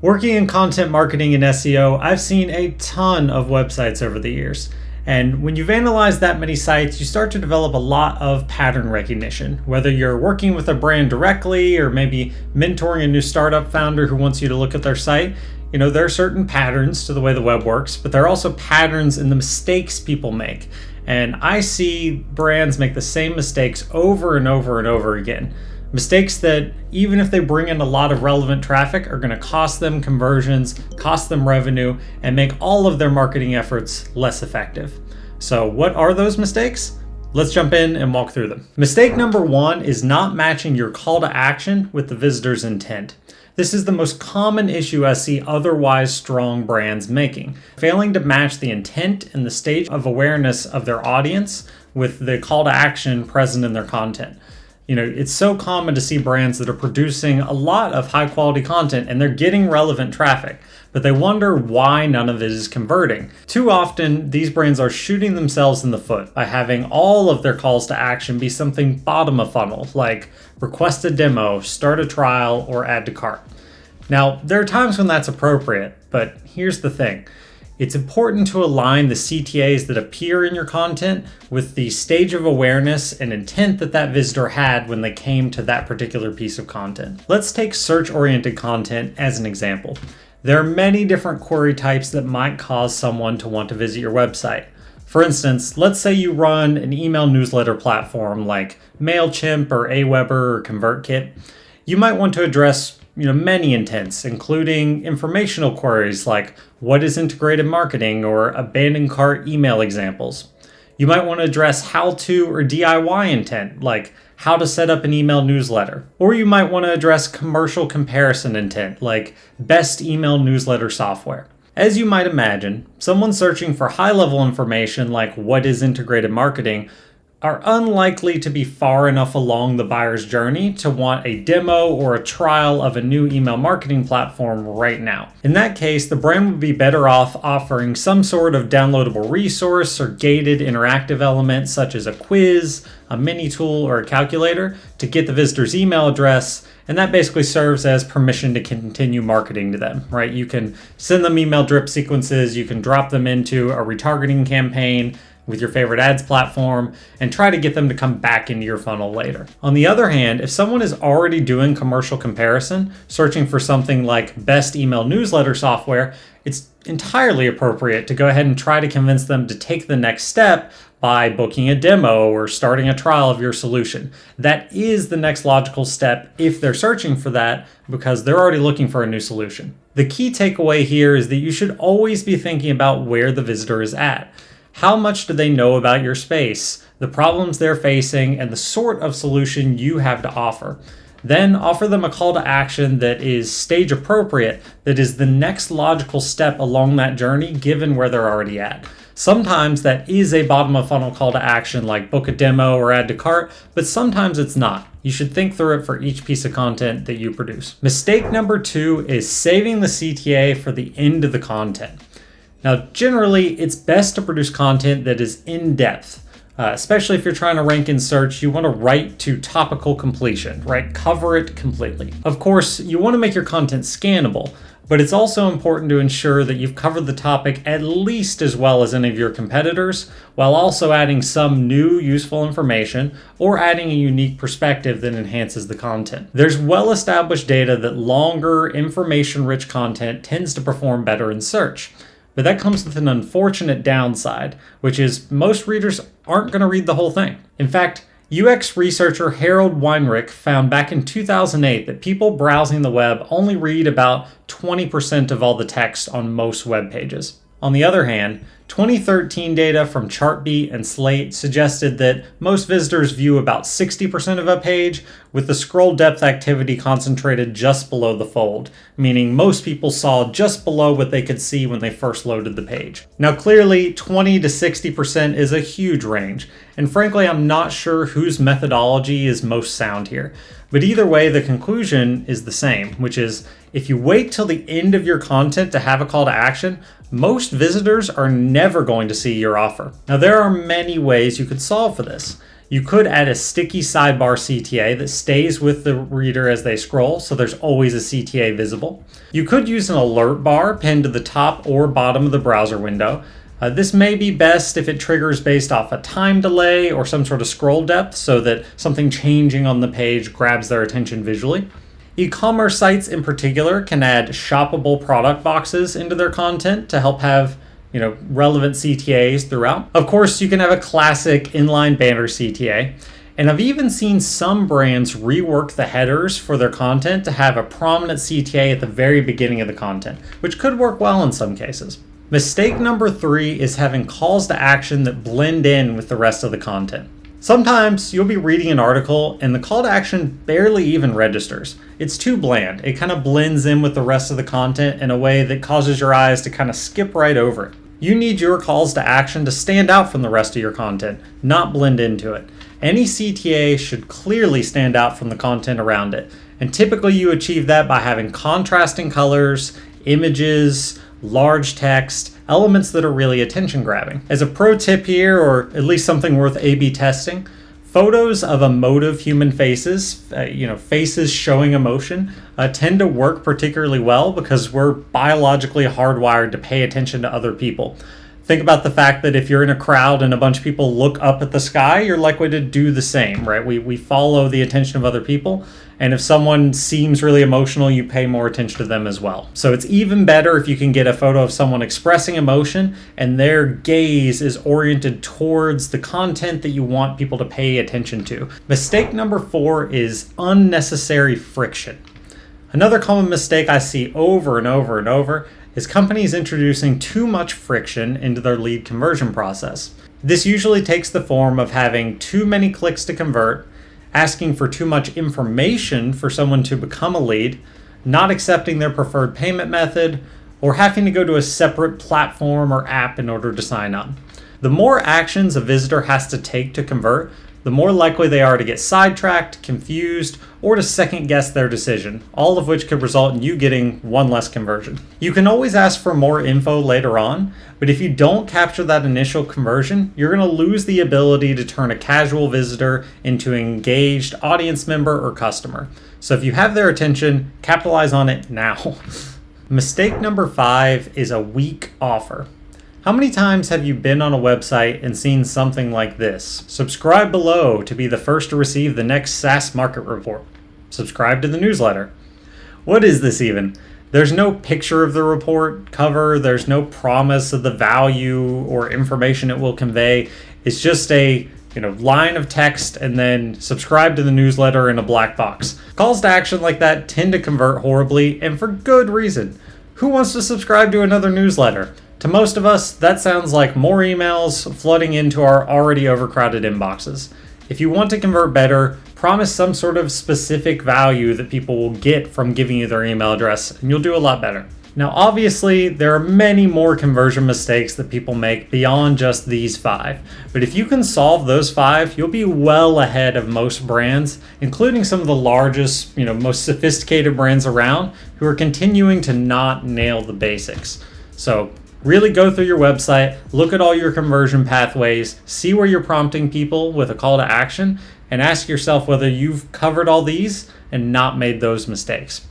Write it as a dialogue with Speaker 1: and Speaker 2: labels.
Speaker 1: Working in content marketing and SEO, I've seen a ton of websites over the years. And when you've analyzed that many sites, you start to develop a lot of pattern recognition. Whether you're working with a brand directly or maybe mentoring a new startup founder who wants you to look at their site, there are certain patterns to the way the web works, but there are also patterns in the mistakes people make. And I see brands make the same mistakes over and over and over again. Mistakes that, even if they bring in a lot of relevant traffic, are going to cost them conversions, cost them revenue, and make all of their marketing efforts less effective. So what are those mistakes? Let's jump in and walk through them. Mistake number one is not matching your call to action with the visitor's intent. This is the most common issue I see otherwise strong brands making, failing to match the intent and the stage of awareness of their audience with the call to action present in their content. It's so common to see brands that are producing a lot of high quality content and they're getting relevant traffic, but they wonder why none of it is converting. Too often, these brands are shooting themselves in the foot by having all of their calls to action be something bottom of funnel, like request a demo, start a trial, or add to cart. Now, there are times when that's appropriate, but here's the thing. It's important to align the CTAs that appear in your content with the stage of awareness and intent that visitor had when they came to that particular piece of content. Let's take search-oriented content as an example. There are many different query types that might cause someone to want to visit your website. For instance, let's say you run an email newsletter platform like MailChimp or Aweber or ConvertKit. You might want to address many intents, including informational queries like what is integrated marketing or abandoned cart email examples. You might want to address how-to or DIY intent, like how to set up an email newsletter. Or you might want to address commercial comparison intent, like best email newsletter software. As you might imagine, someone searching for high-level information like what is integrated marketing are unlikely to be far enough along the buyer's journey to want a demo or a trial of a new email marketing platform right now. In that case, the brand would be better off offering some sort of downloadable resource or gated interactive element such as a quiz, a mini tool, or a calculator to get the visitor's email address, and that basically serves as permission to continue marketing to them, right? You can send them email drip sequences, you can drop them into a retargeting campaign with your favorite ads platform and try to get them to come back into your funnel later. On the other hand, if someone is already doing commercial comparison, searching for something like best email newsletter software, it's entirely appropriate to go ahead and try to convince them to take the next step by booking a demo or starting a trial of your solution. That is the next logical step if they're searching for that because they're already looking for a new solution. The key takeaway here is that you should always be thinking about where the visitor is at. How much do they know about your space, the problems they're facing, and the sort of solution you have to offer? Then offer them a call to action that is stage appropriate, that is the next logical step along that journey given where they're already at. Sometimes that is a bottom of funnel call to action like book a demo or add to cart, but sometimes it's not. You should think through it for each piece of content that you produce. Mistake number two is saving the CTA for the end of the content. Now, generally, it's best to produce content that is in-depth, especially if you're trying to rank in search. You want to write to topical completion, right? Cover it completely. Of course, you want to make your content scannable, but it's also important to ensure that you've covered the topic at least as well as any of your competitors, while also adding some new useful information or adding a unique perspective that enhances the content. There's well-established data that longer, information-rich content tends to perform better in search. But that comes with an unfortunate downside, which is most readers aren't going to read the whole thing. In fact, UX researcher Harold Weinrich found back in 2008 that people browsing the web only read about 20% of all the text on most web pages. On the other hand, 2013 data from Chartbeat and Slate suggested that most visitors view about 60% of a page, with the scroll depth activity concentrated just below the fold, meaning most people saw just below what they could see when they first loaded the page. Now clearly, 20 to 60% is a huge range, and frankly I'm not sure whose methodology is most sound here. But either way, the conclusion is the same, which is if you wait till the end of your content to have a call to action, most visitors are never going to see your offer. Now, there are many ways you could solve for this. You could add a sticky sidebar CTA that stays with the reader as they scroll, so there's always a CTA visible. You could use an alert bar pinned to the top or bottom of the browser window. This may be best if it triggers based off a time delay or some sort of scroll depth so that something changing on the page grabs their attention visually. E-commerce sites in particular can add shoppable product boxes into their content to help have relevant CTAs throughout. Of course, you can have a classic inline banner CTA. And I've even seen some brands rework the headers for their content to have a prominent CTA at the very beginning of the content, which could work well in some cases. Mistake number 3 is having calls to action that blend in with the rest of the content. Sometimes you'll be reading an article and the call to action barely even registers. It's too bland. It kind of blends in with the rest of the content in a way that causes your eyes to kind of skip right over it. You need your calls to action to stand out from the rest of your content, not blend into it. Any CTA should clearly stand out from the content around it, and typically you achieve that by having contrasting colors, images, large text, elements that are really attention grabbing. As a pro tip here, or at least something worth A/B testing, photos of emotive human faces, faces showing emotion, tend to work particularly well because we're biologically hardwired to pay attention to other people. Think about the fact that if you're in a crowd and a bunch of people look up at the sky, you're likely to do the same, right? We follow the attention of other people. And if someone seems really emotional, you pay more attention to them as well. So it's even better if you can get a photo of someone expressing emotion and their gaze is oriented towards the content that you want people to pay attention to. Mistake number 4 is unnecessary friction. Another common mistake I see over and over and over is companies introducing too much friction into their lead conversion process. This usually takes the form of having too many clicks to convert, asking for too much information for someone to become a lead, not accepting their preferred payment method, or having to go to a separate platform or app in order to sign on. The more actions a visitor has to take to convert, the more likely they are to get sidetracked, confused, or to second guess their decision, all of which could result in you getting one less conversion. You can always ask for more info later on, but if you don't capture that initial conversion, you're going to lose the ability to turn a casual visitor into an engaged audience member or customer. So if you have their attention, capitalize on it now. Mistake number 5 is a weak offer. How many times have you been on a website and seen something like this? Subscribe below to be the first to receive the next SaaS market report. Subscribe to the newsletter. What is this even? There's no picture of the report cover. There's no promise of the value or information it will convey. It's just a line of text and then subscribe to the newsletter in a black box. Calls to action like that tend to convert horribly, and for good reason. Who wants to subscribe to another newsletter? To most of us, that sounds like more emails flooding into our already overcrowded inboxes. If you want to convert better, promise some sort of specific value that people will get from giving you their email address, and you'll do a lot better. Now, obviously, there are many more conversion mistakes that people make beyond just these 5. But if you can solve those 5, you'll be well ahead of most brands, including some of the largest, most sophisticated brands around who are continuing to not nail the basics. So really go through your website, look at all your conversion pathways, see where you're prompting people with a call to action, and ask yourself whether you've covered all these and not made those mistakes.